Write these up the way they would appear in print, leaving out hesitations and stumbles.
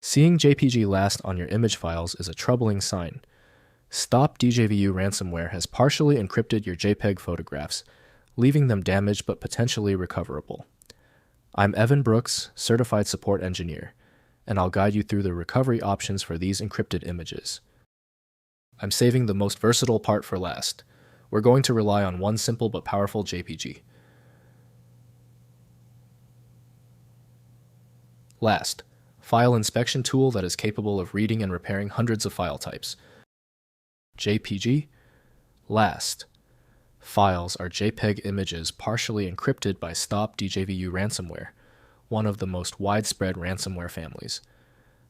Seeing JPG last on your image files is a troubling sign. Stop Djvu ransomware has partially encrypted your JPEG photographs, leaving them damaged but potentially recoverable. I'm Evan Brooks, Certified Support Engineer, and I'll guide you through the recovery options for these encrypted images. I'm saving the most versatile part for last. We're going to rely on one simple but powerful JPG. Last, file inspection tool that is capable of reading and repairing hundreds of file types. JPG. Last, files are JPEG images partially encrypted by Stop Djvu ransomware, one of the most widespread ransomware families.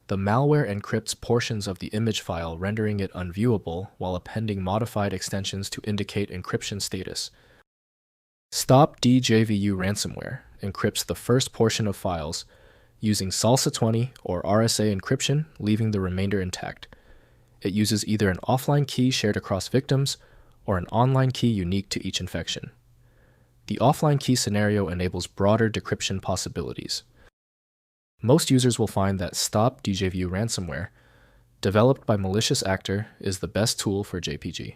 The malware encrypts portions of the image file, rendering it unviewable while appending modified extensions to indicate encryption status. Stop Djvu ransomware encrypts the first portion of files using SLSA20 or RSA encryption, leaving the remainder intact. It uses either an offline key shared across victims or an online key unique to each infection. The offline key scenario enables broader decryption possibilities. Most users will find that Stop Djvu ransomware, developed by malicious actor, is the best tool for JPG.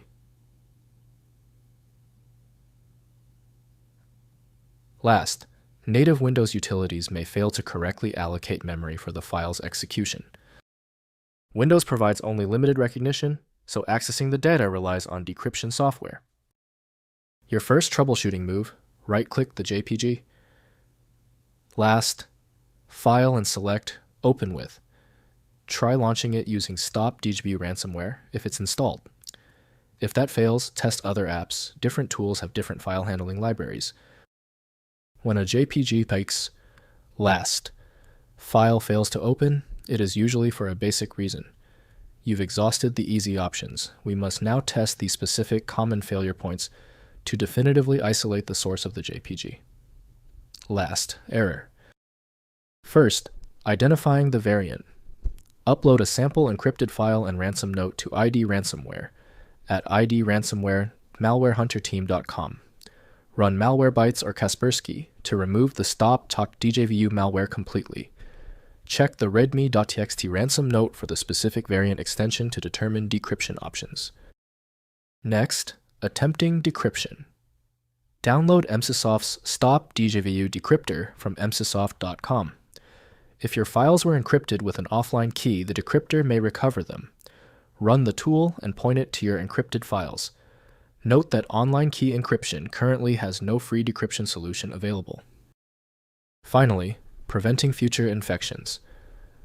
Last, native Windows utilities may fail to correctly allocate memory for the file's execution. Windows provides only limited recognition, so accessing the data relies on decryption software. Your first troubleshooting move, right-click the JPG. Last, file and select Open With. Try launching it using Stop Djvu ransomware if it's installed. If that fails, test other apps. Different tools have different file handling libraries. When a JPG pikes last, file fails to open, it is usually for a basic reason. You've exhausted the easy options. We must now test the specific common failure points to definitively isolate the source of the JPG. Last, error. First, identifying the variant. Upload a sample encrypted file and ransom note to ID Ransomware at idransomware@malwarehunterteam.com. Run Malwarebytes or Kaspersky to remove the Stop Djvu malware completely. Check the readme.txt ransom note for the specific variant extension to determine decryption options. Next, attempting decryption. Download Emsisoft's Stop Djvu decryptor from emsisoft.com. If your files were encrypted with an offline key, the decryptor may recover them. Run the tool and point it to your encrypted files. Note that online key encryption currently has no free decryption solution available. Finally, preventing future infections.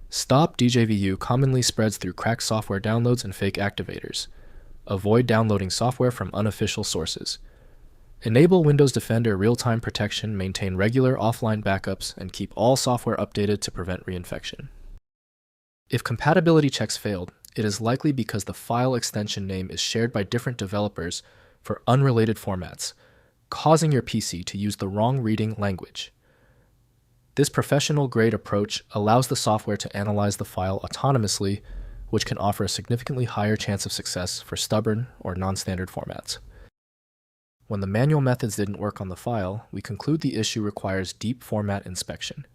Stop Djvu commonly spreads through cracked software downloads and fake activators. Avoid downloading software from unofficial sources. Enable Windows Defender real-time protection, maintain regular offline backups, and keep all software updated to prevent reinfection. If compatibility checks failed, it is likely because the file extension name is shared by different developers for unrelated formats, causing your PC to use the wrong reading language. This professional-grade approach allows the software to analyze the file autonomously, which can offer a significantly higher chance of success for stubborn or non-standard formats. When the manual methods didn't work on the file, we conclude the issue requires deep format inspection.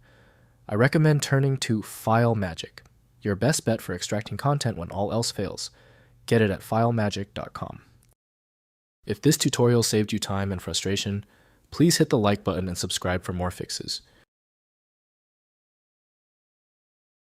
I recommend turning to FileMagick, your best bet for extracting content when all else fails. Get it at filemagick.com. If this tutorial saved you time and frustration, please hit the like button and subscribe for more fixes.